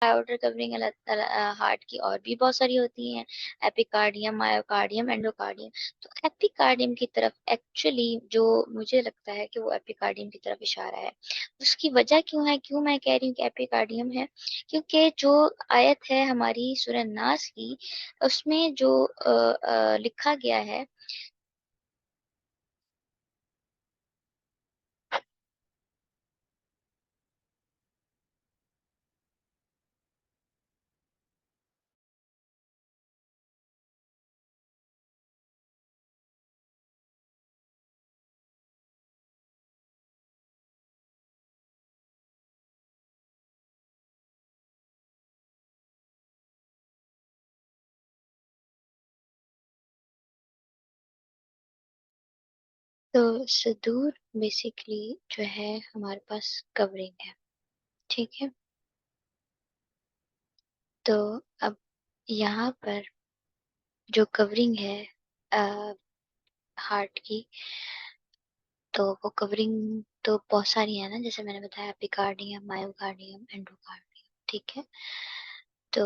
Outer covering heart کی اور بھی بہت ساری ہوتی ہیں، ایپیکارڈیم، مایوکارڈیم، اینڈوکارڈیم. تو ایپیکارڈیم کی طرف ایکچولی جو مجھے لگتا ہے کہ وہ ایپیکارڈیم کی طرف اشارہ ہے. اس کی وجہ کیوں ہے، کیوں میں کہہ رہی ہوں کہ ایپیکارڈیم ہے؟ کیونکہ جو آیت ہے ہماری سورہ ناس کی، اس میں جو لکھا گیا ہے تو صدور بیسیکلی جو ہے ہمارے پاس کورنگ ہے، ٹھیک ہے. تو اب یہاں پر جو کورنگ ہے ہارٹ کی، تو وہ کورنگ تو بہت ساری ہے نا، جیسے میں نے بتایا ایپیکارڈیم، مایوکارڈیم، اینڈوکارڈیم، ٹھیک ہے. تو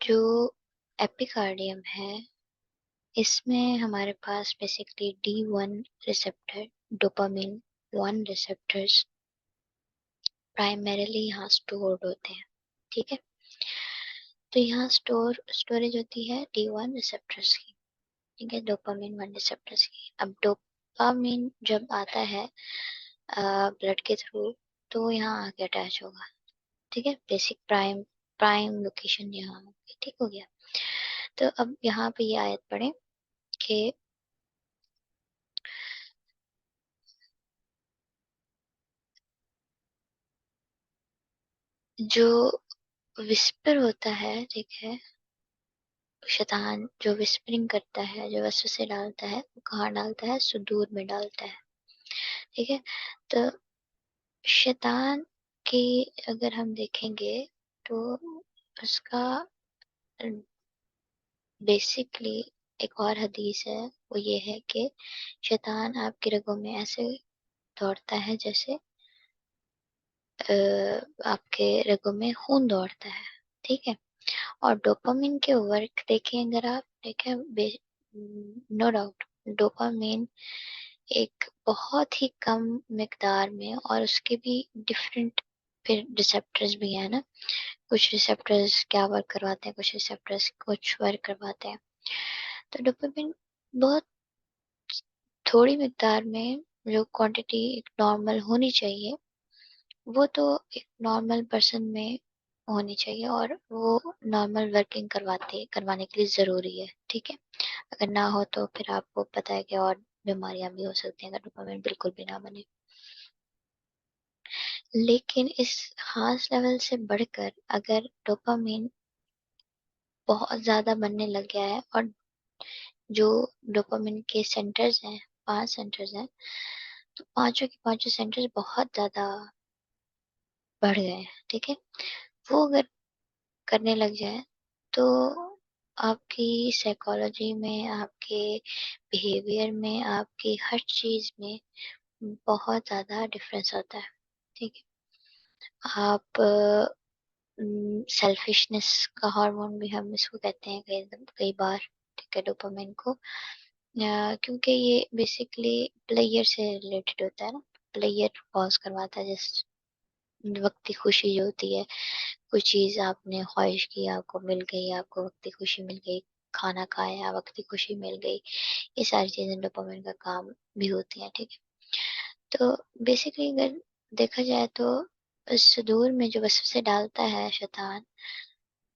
جو ایپیکارڈیم ہے اس میں ہمارے پاس basically D1 receptor, dopamine 1 receptors primarily یہاں اسٹورڈ ہوتے ہیں، ٹھیک ہے. تو یہاں اسٹوریج ہوتی ہے D1 ریسپٹرز کی، ٹھیک ہے، ڈوپامین 1 ریسپٹرز کی. اب ڈوپامین جب آتا ہے بلڈ کے تھرو تو وہ یہاں آ کے اٹیچ ہوگا، ٹھیک ہے. بیسک پرائم لوکیشن یہاں ہوگی، ٹھیک ہو گیا. تو اب یہاں پہ یہ آیت پڑھیں کہ جو وسپر ہوتا ہے، ٹھیک ہے، شیطان جو وسپرنگ کرتا ہے، جو وسوسے ڈالتا ہے، وہ کہاں ڈالتا ہے؟ صدور میں ڈالتا ہے، ٹھیک ہے. تو شیطان کی اگر ہم دیکھیں گے تو اس کا بیسکلی ایک اور حدیث ہے، وہ یہ ہے کہ شیطان آپ کی رگوں میں ایسے دوڑتا ہے جیسے آپ کے رگوں میں خون دوڑتا ہے، ٹھیک ہے. اور ڈوپامین کے ورک دیکھیں اگر آپ دیکھیں، نو ڈاؤٹ ڈوپامین ایک بہت ہی کم مقدار میں، اور اس کے بھی ڈفرینٹ پھر ریسپٹرز بھی ہیں نا، کچھ ریسپٹرز کیا ورک کرواتے ہیں، کچھ ریسپٹرز کچھ ورک کرواتے ہیں. تو ڈوپامین بہت تھوڑی مقدار میں، جو کوانٹٹی ایک نارمل ہونی چاہیے وہ تو ایک نارمل پرسن میں ہونی چاہیے، اور وہ نارمل ورکنگ کروانے کے لیے ضروری ہے، ٹھیک ہے. اگر نہ ہو تو پھر آپ کو پتہ ہے کہ اور بیماریاں بھی ہو سکتی ہیں اگر ڈوپامین بالکل بھی نہ بنے. لیکن اس خاص لیول سے بڑھ کر اگر ڈوپامین بہت زیادہ بننے لگ گیا ہے، اور جو ڈوپامین کے سینٹرز ہیں، 5 سینٹرز ہیں، تو پانچوں کے پانچوں سینٹرز بہت زیادہ بڑھ گئے ہیں، ٹھیک ہے. وہ اگر کرنے لگ جائے تو آپ کی سائیکالوجی میں، آپ کے بیہیویئر میں، آپ کی ہر چیز میں بہت زیادہ ڈفرینس ہوتا ہے، ٹھیک ہے. آپ سیلفشنس کا ہارمون بھی ہم اس کو کہتے ہیں کئی بار، ٹھیک ہے، ڈوپامین کو، کیونکہ یہ بیسکلی پلیئر سے ریلیٹڈ ہوتا ہے نا. پلیئر پاز کرواتا ہے، جس وقتی خوشی جو ہوتی ہے، کوئی چیز آپ نے خواہش کی، آپ کو مل گئی، آپ کو وقتی خوشی مل گئی، کھانا کھایا وقتی خوشی مل گئی، یہ ساری چیزیں ڈوپامین کا کام بھی ہوتی ہیں، ٹھیک ہے. تو بیسکلی اگر دیکھا جائے تو اس صدور میں جو وسوسے ڈالتا ہے شیطان،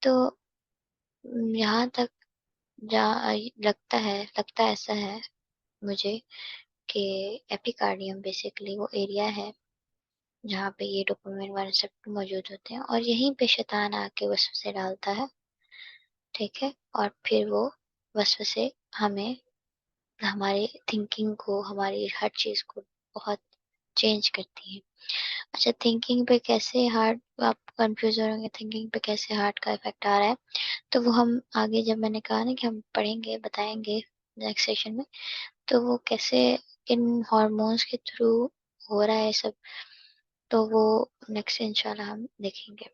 تو یہاں تک جہاں لگتا ایسا ہے مجھے کہ ایپیکارڈیم بیسکلی وہ ایریا ہے جہاں پہ یہ ڈوپامین والے ریسپٹر موجود ہوتے ہیں، اور یہیں پہ شیطان آ کے وسوسے ڈالتا ہے، ٹھیک ہے. اور پھر وہ وسوسے ہمیں، ہماری تھنکنگ کو، ہماری ہر چیز کو بہت چینج کرتی ہیں. اچھا، تھنکنگ پہ کیسے ہارٹ، آپ کنفیوز ہو رہے ہیں تھنکنگ پہ کیسے ہارٹ کا افیکٹ آ رہا ہے، تو وہ ہم آگے، جب میں نے کہا نا کہ ہم پڑھیں گے، بتائیں گے نیکسٹ سیشن میں، تو وہ کیسے کن ہارمونس کے تھرو ہو رہا ہے سب، تو وہ نیکسٹ انشاءاللہ ہم دیکھیں گے.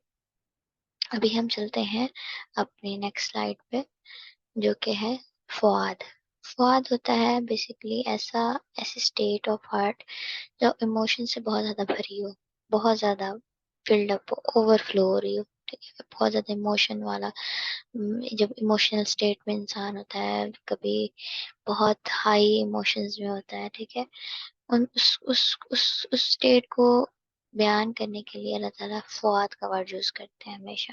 ابھی ہم چلتے ہیں اپنی نیکسٹ سلائڈ پہ، جو کہ ہے فواد۔ فواد ہوتا ہے بیسیکلی ایسی اسٹیٹ آف ہارٹ جو ایموشن سے بہت زیادہ بھری ہو، بہت زیادہ فلڈ اپ، اوور فلو ہو رہی ہو، ٹھیک ہے، بہت زیادہ ایموشن والا۔ جب ایموشنل اسٹیٹ میں انسان ہوتا ہے، کبھی بہت ہائی ایموشنز میں ہوتا ہے، ٹھیک ہے، اس اسٹیٹ کو بیان کرنے کے لیے اللہ تعالیٰ فواد کا ورڈ یوز کرتے ہیں ہمیشہ۔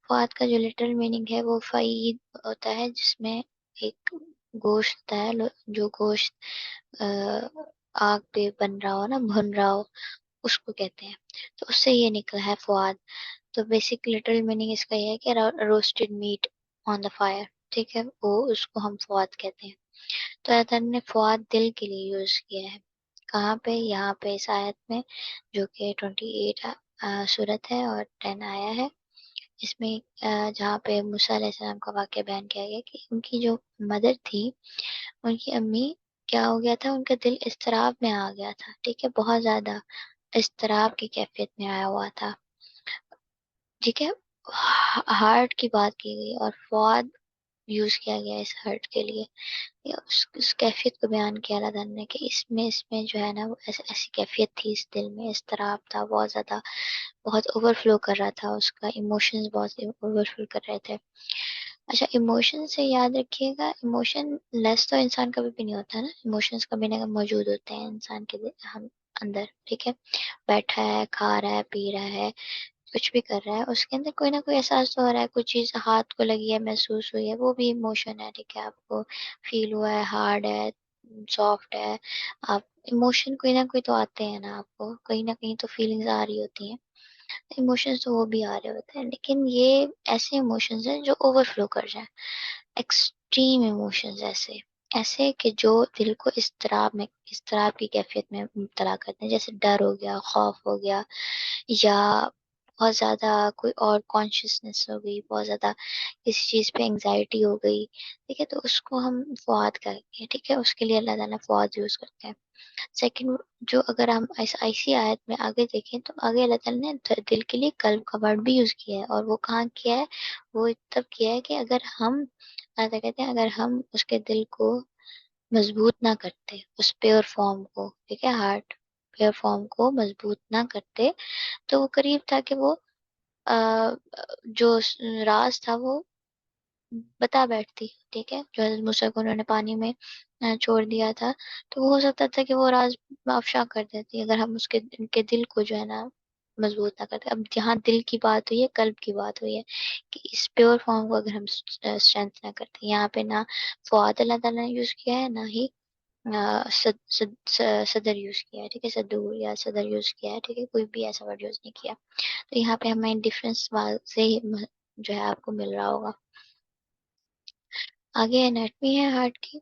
فواد کا جو لٹرل میننگ ہے وہ فعید ہوتا ہے، جس میں ایک گوشت ہوتا ہے، جو گوشت آگ پہ بن رہا ہو نا، بھن رہا ہو، اس کو کہتے ہیں۔ تو اس سے یہ نکلا ہے فواد۔ تو بیسک لٹرل میننگ اس کا یہ ہے کہ roasted meat on the fire, ٹھیک ہے، وہ اس کو ہم فواد کہتے ہیں۔ تو اللہ تعالیٰ نے فواد دل کے لیے یوز کیا ہے، کہاں پہ؟ یہاں پہ اس آیت میں، جو کہ 28 صورت ہے اور 10 آیا ہے، اس میں جہاں پہ موسیٰ علیہ السلام کا واقعہ بیان کیا گیا کہ ان کی جو مدر تھی، ان کی امی، کیا ہو گیا تھا، ان کا دل اضطراب میں آ گیا تھا، ٹھیک ہے، بہت زیادہ اضطراب کی کیفیت میں آیا ہوا تھا، ٹھیک ہے۔ ہارٹ کی بات کی گئی اور فواد یوز کیا گیا اس ہارٹ کے لیے، یا اس کیفیت کو بیان کیا اللہ تعالیٰ نے کہ اس میں جو ہے نا، وہ ایسی کیفیت تھی، اس دل میں اضطراب تھا بہت زیادہ، بہت اوور فلو کر رہا تھا، اس کا ایموشنز بہت اوور فلو کر رہے تھے۔ اچھا، ایموشن سے یاد رکھیے گا، ایموشن لیس تو انسان کبھی بھی نہیں ہوتا نا، ایموشنز کبھی نہ کبھی موجود ہوتے ہیں انسان کے ہم اندر، ٹھیک ہے، بیٹھا ہے، کھا رہا ہے، پی رہا ہے، کچھ بھی کر رہا ہے، اس کے اندر کوئی نہ کوئی احساس تو ہو رہا ہے، کوئی چیز ہاتھ کو لگی ہے، محسوس ہوئی ہے، وہ بھی ایموشن ہے، ٹھیک ہے، آپ کو فیل ہوا ہے، ہارڈ ہے، سافٹ ہے، آپ ایموشن کوئی نہ کوئی تو آتے ہیں نا، آپ کو کہیں نہ کہیں تو فیلنگز آ رہی ہوتی ہیں، ایموشنز تو وہ بھی آ رہے ہوتے ہیں، لیکن یہ ایسے ایموشنز ہیں جو اوور فلو کر جائیں، ایکسٹریم ایموشنز، ایسے کہ جو دل کو اضطراب کی کیفیت میں مبتلا کرتے ہیں، جیسے ڈر ہو گیا، خوف ہو گیا، یا بہت زیادہ کوئی اور کانشیسنیس ہو گئی، بہت زیادہ کسی چیز پہ انگزائٹی ہو گئی، ٹھیک ہے، تو اس کو ہم فواد کہتے ہیں، ٹھیک ہے، اس کے لیے اللہ تعالیٰ فواد یوز کرتے ہیں۔ سیکنڈ، جو اگر ہم ایسی آیت میں آگے دیکھیں تو آگے اللہ تعالیٰ نے دل کے لیے قلب کا ورڈ بھی یوز کیا ہے، اور وہ کہاں کیا ہے؟ وہ تب کیا ہے کہ اگر ہم، اللہ تعالیٰ کہتے ہیں، اگر ہم اس کے دل کو مضبوط نہ کرتے، اس پیور فارم کو، ٹھیک ہے، ہارٹ پیور فارم کو مضبوط نہ کرتے، تو وہ قریب تھا کہ وہ جو راز تھا وہ بتا بیٹھتی، ٹھیک ہے، جو حضرت موسیٰ کو انہوں نے پانی میں چھوڑ دیا تھا، تو وہ ہو سکتا تھا کہ وہ راز افشا کر دیتی اگر ہم اس کے ان کے دل کو جو ہے نا مضبوط نہ کرتے۔ اب جہاں دل کی بات ہوئی ہے، قلب کی بات ہوئی ہے، کہ اس پیور فارم کو اگر ہم اسٹرینتھ نہ کرتے، یہاں پہ نہ فواد اللہ تعالیٰ نے یوز کیا ہے، نہ ہی صدر یوز کیا ہے، ٹھیک ہے، صدور یا صدر یوز کیا ہے، ٹھیک ہے، کوئی بھی ایسا ورڈ یوز نہیں کیا، تو یہاں پہ ہمیں ڈفرینس سے ہی جو ہے آپ کو مل رہا ہوگا۔ آگے انیٹمی ہے ہارٹ کی۔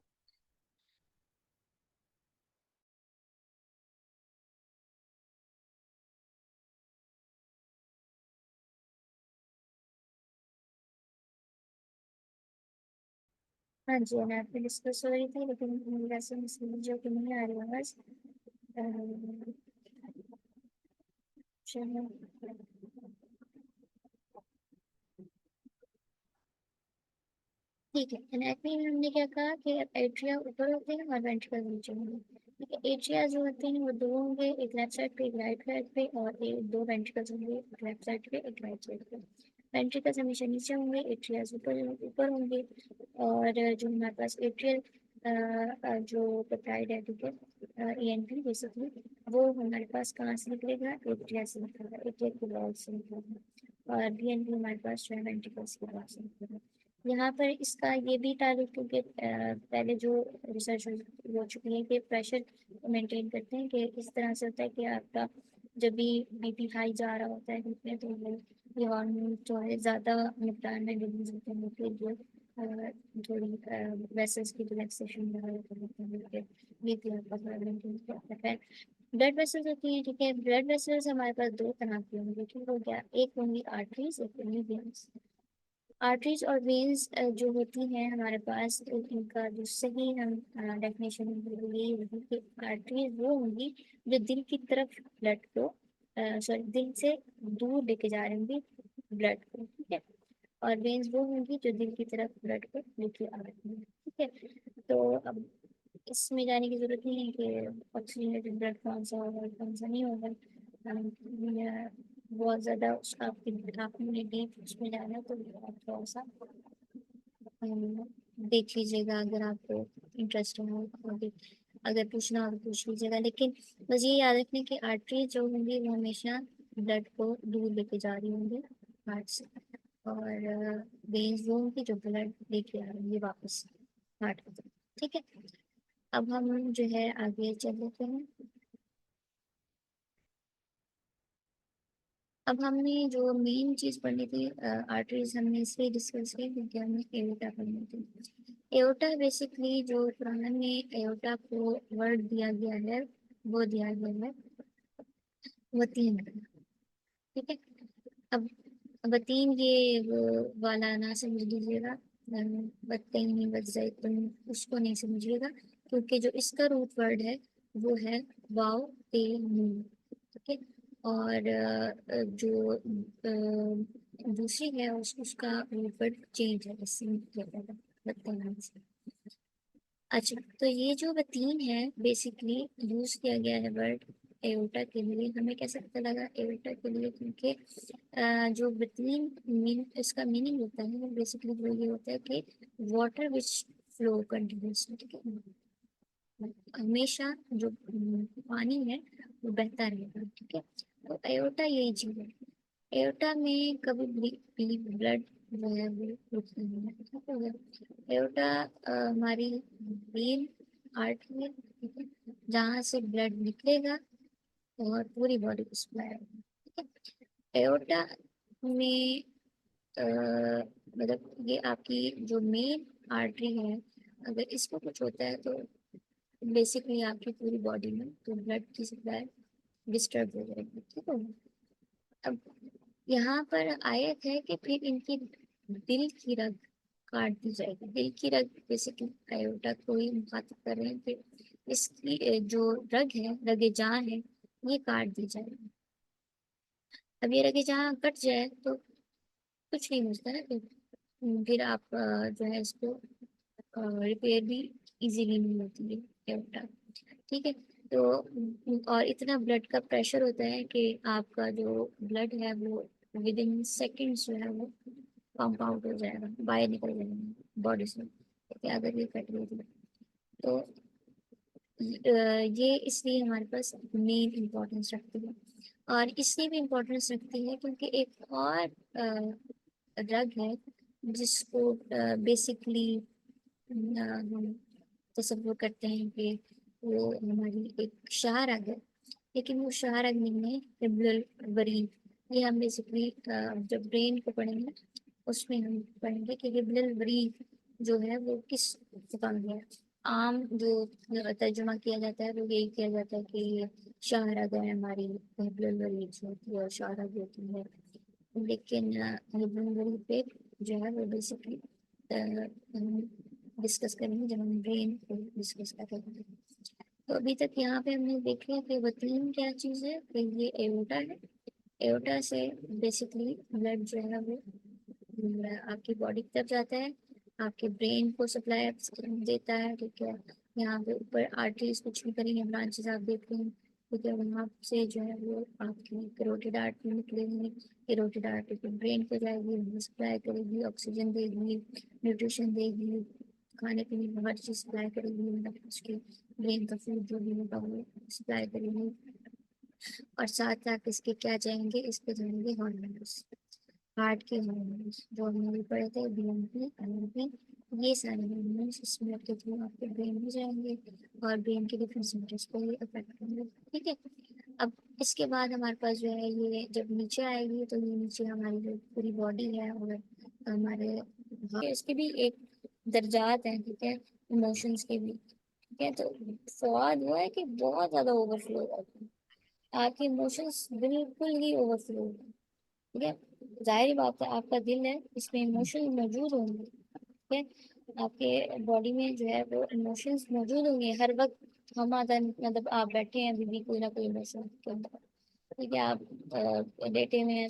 ہاں جی، میں آپ کو ڈسکس ہو رہی تھی لیکن ویسے جو کہ نہیں آ رہی ہے بس چلو۔ ٹھیک ہے، انیٹمی میں ہم نے کیا کہا کہ ایٹریا اوپر ہوتے ہیں اور وینٹریکل نیچے ہوں گے، ٹھیک ہے، ایٹریا جو ہوتے ہیں وہ دو ہوں گے، ایک لیفٹ سائڈ پہ، ایک رائٹ سائڈ پہ، اور دو وینٹریکلز ہوں گے، ایک لیفٹ سائڈ پہ، ایک رائٹ سائڈ پہ۔ وینٹریکلز ہمیشہ نیچے ہوں گے، ایٹریاز اوپر ہوں گے، اور جو ہمارے پاس ایٹریل جو پیپٹائڈ ہے، ٹھیک ہے، ای این پی بیسکلی، وہ ہمارے پاس کہاں سے نکلے گا؟ ایٹریا سے نکلے گا، ایٹریا کی وال سے نکلے گا، اور بی این پی ہمارے پاس جو ہے وینٹریکلز کی وال سے نکلے گا۔ یہاں پر اس کا یہ بھی تعلق، کیونکہ پہلے جو ریسرچ ہو چکی ہے کہ پریشر مینٹین کرتے ہیں، کہ اس طرح سے ہوتا ہے کہ آپ کا جب بھی بی پی ہائی جا رہا ہوتا ہے میں، تو یہ ہارمون جو ہے زیادہ مقدار میں ریلیز ہوتے ہیں، کہ جو تھوڑی ویسلس کی ریلیکسیشن وغیرہ بی پی آپ کا تھوڑا مینٹین کرتا ہے۔ بلڈ ویسلز ہوتی ہیں، ٹھیک ہے، بلڈ ویسلز ہمارے پاس دو طرح کی ہوں گی، ٹھیک ہو گیا، ایک ہوں گی آرٹریز، ایک ہوں گی وینس۔ آرٹریز اور وینز جو ہوتی ہیں ہمارے پاس، ان کا جو صحیح ہم ڈیفینیشن یہی ہوگی کہ آرٹریز وہ ہوں گی جو دل کی طرف بلڈ کو، سوری، دل سے دور لے کے جا رہی ہوں گی بلڈ کو، اور وینز وہ ہوں گی جو دل کی طرف بلڈ کو لے کے آ رہی ہیں. ٹھیک ہے. تو اب اس میں جانے کی ضرورت نہیں ہے کہ آکسیجنیٹڈ بلڈ کون سا ہوگا کون سا نہیں ہوگا. بہت زیادہ آپ نے ڈیپ اس میں جانا تو آپ تھوڑا سا دیکھ لیجیے گا. اگر آپ کو انٹرسٹ ہو اگر پوچھنا ہو تو پوچھ لیجیے گا. لیکن بس یہ یاد رکھنے کہ آرٹری جو ہوں گی وہ ہمیشہ بلڈ کو دور لے کے جا رہی ہوں گی ہارٹ سے, اور وینز وہ ہوں گی جو بلڈ لے کے آ رہی ہے واپس ہارٹ کی طرف. ٹھیک ہے. اب ہم جو ہے آگے چل لیتے ہیں. اب ہم نے جو مین چیز پڑھنی تھی آرٹریز ہم نے اس لیے ڈسکس کی کیونکہ ہم نے ایوٹا پڑھنی تھی. ایوٹا بیسکلی جو قرآن میں ایوٹا کو ورڈ دیا گیا ہے وہ دیا گیا ہے وتین. ٹھیک ہے. اب وتین یہ والا نہ سمجھ لیجیے گا, وتین وزیتون اس کو نہیں سمجھیے گا کیونکہ جو اس کا روٹ ورڈ ہے وہ ہے واو تے نون. ٹھیک ہے. اور جو دوسری ہے اس کا روٹ ورڈ چینج ہے اس سے وتین سے. اچھا, تو یہ جو وتین ہے بیسکلی یوز کیا گیا ہے ورڈ ایوٹا کے لیے. ہمیں کیسے پتہ لگا ایوٹا کے لیے کیونکہ جو وتین اس کا میننگ ہوتا ہے وہ بیسکلی وہ یہ ہوتا ہے کہ واٹر وچ فلو کنٹینیوسلی. ٹھیک ہے. ہمیشہ جو پانی ہے وہ بہتا رہے گا. ٹھیک ہے. تو ایوٹا یہی چیز ہے. ایوٹا میں کبھی بھی بلڈ جو ہے وہ رک نہیں ہے. ایوٹا ہماری مین آرٹری ہے. ٹھیک ہے. جہاں سے بلڈ نکلے گا اور پوری باڈی کو سپلائی ہوگا. ٹھیک ہے. ایوٹا میں مطلب یہ آپ کی جو مین آرٹری ہے اگر اس کو کچھ ہوتا ہے تو بیسکلی آپ کی پوری باڈی میں تو بلڈ کی سپلائی ڈسٹرب ہو جائے گی. ٹھیک ہے. اب یہاں پر آیت ہے کہ پھر ان کی دل کی رگ کاٹ دی جائے گی. دل کی رگ بیسکلی ایوٹا کو ہی مخاطب کر رہے ہیں. پھر اس کی جو رگ ہے رگ جان ہے یہ کاٹ دی جائے گی. اب یہ رگ جہاں کٹ جائے تو کچھ نہیں ہوتا ہے. پھر آپ جو ہے اس کو ریپیئر بھی ایزیلی نہیں ہوتی ہے ایوٹا. ٹھیک ہے. تو اور اتنا بلڈ کا پریشر ہوتا ہے کہ آپ کا جو بلڈ ہے وہ ود ان سیکنڈس جو ہے وہ پمپ آؤٹ ہو جائے گا, باہر نکل جائے گا باڈی سے. اگر یہ کٹ گئی تو یہ اس لیے ہمارے پاس مین امپورٹینس رکھتی ہے. اور اس لیے بھی امپورٹینس رکھتی ہے کیونکہ ایک اور رگ ہے جس کو بیسکلی ہم تصور کرتے ہیں کہ وہ ہماری ایک شاہ رگ ہے, لیکن وہ شاہ رگ نہیں ہے, حبل الورید. یہ ہم بیسکلی جب برین کو پڑھیں گے اس میں ہم پڑھیں گے کہ حبل الورید جو ہے وہ کس زبان ہے. عام جو ترجمہ کیا جاتا ہے وہ یہی کیا جاتا ہے کہ شاہ رگ ہے ہماری حبل الورید جو ہوتی ہے اور شاہ رگ ہوتی ہے. لیکن حبل الورید پہ جو ہے وہ بیسکلی ڈسکس کریں گے جب ہم برین کو ڈسکس کریں گے. تو ابھی تک یہاں پہ ہم نے دیکھ لیا کہ وتین کیا چیز ہے, کہ یہ ایوٹا ہے. ایوٹا سے بیسکلی بلڈ جو ہے وہ آپ کی باڈی کی طرف جاتا ہے, آپ کے برین کو سپلائی دیتا ہے. ٹھیک ہے. یہاں پہ اوپر آرٹریز کچھ نہیں کریں گے, برانچز آپ دیکھ رہے ہیں. ٹھیک ہے. وہاں سے جو ہے وہ آپ کی کیروٹیڈ آرٹری نکلے گی. کیروٹیڈ آرٹری کو برین کو جائے گی, سپلائی کرے گی, آکسیجن دے گی, نیوٹریشن دے گی, کھانے پینے کی ہر چیز سپلائی کرے گی. مطلب اس کے برین کا فوڈ جو بھی ہوگا وہ سپلائی کرے گی. اور ساتھ ساتھ اس کے کیا جائیں گے, اس پہ جائیں گے ہارمونس, ہارٹ کے ہارمونس جو ہم نے پڑھے تھے B M P M P. یہ سارے ہارمونس اس بلڈ کے تھرو آپ کے برین میں جائیں گے اور برین کے ڈفرینٹ سینٹرس کو یہ افیکٹ کریں گے. ٹھیک ہے. اب اس کے بعد ہمارے پاس جو ہے یہ جب نیچے آئے گی تو یہ نیچے ہماری جو پوری باڈی ہے اور ہمارے اس کے بھی ایک درجات ہیں. ٹھیک ہے. ایموشنس کے بھی. ٹھیک ہے. تو فواد ہوا ہے کہ بہت زیادہ اوور فلو ہو جاتا ہے, آپ کے ایموشنس بالکل ہی اوور فلو ہو. ٹھیک ہے. ظاہری بات ہے آپ کا دل ہے اس میں ایموشن موجود ہوں گے. ٹھیک ہے. آپ کے باڈی میں جو ہے وہ ایموشنس موجود ہوں گے ہر وقت. ہم مطلب آپ بیٹھے ہیں ابھی بھی کوئی نہ کوئی ایموشن کے اندر. ٹھیک ہے. آپ لیٹے ہوئے ہیں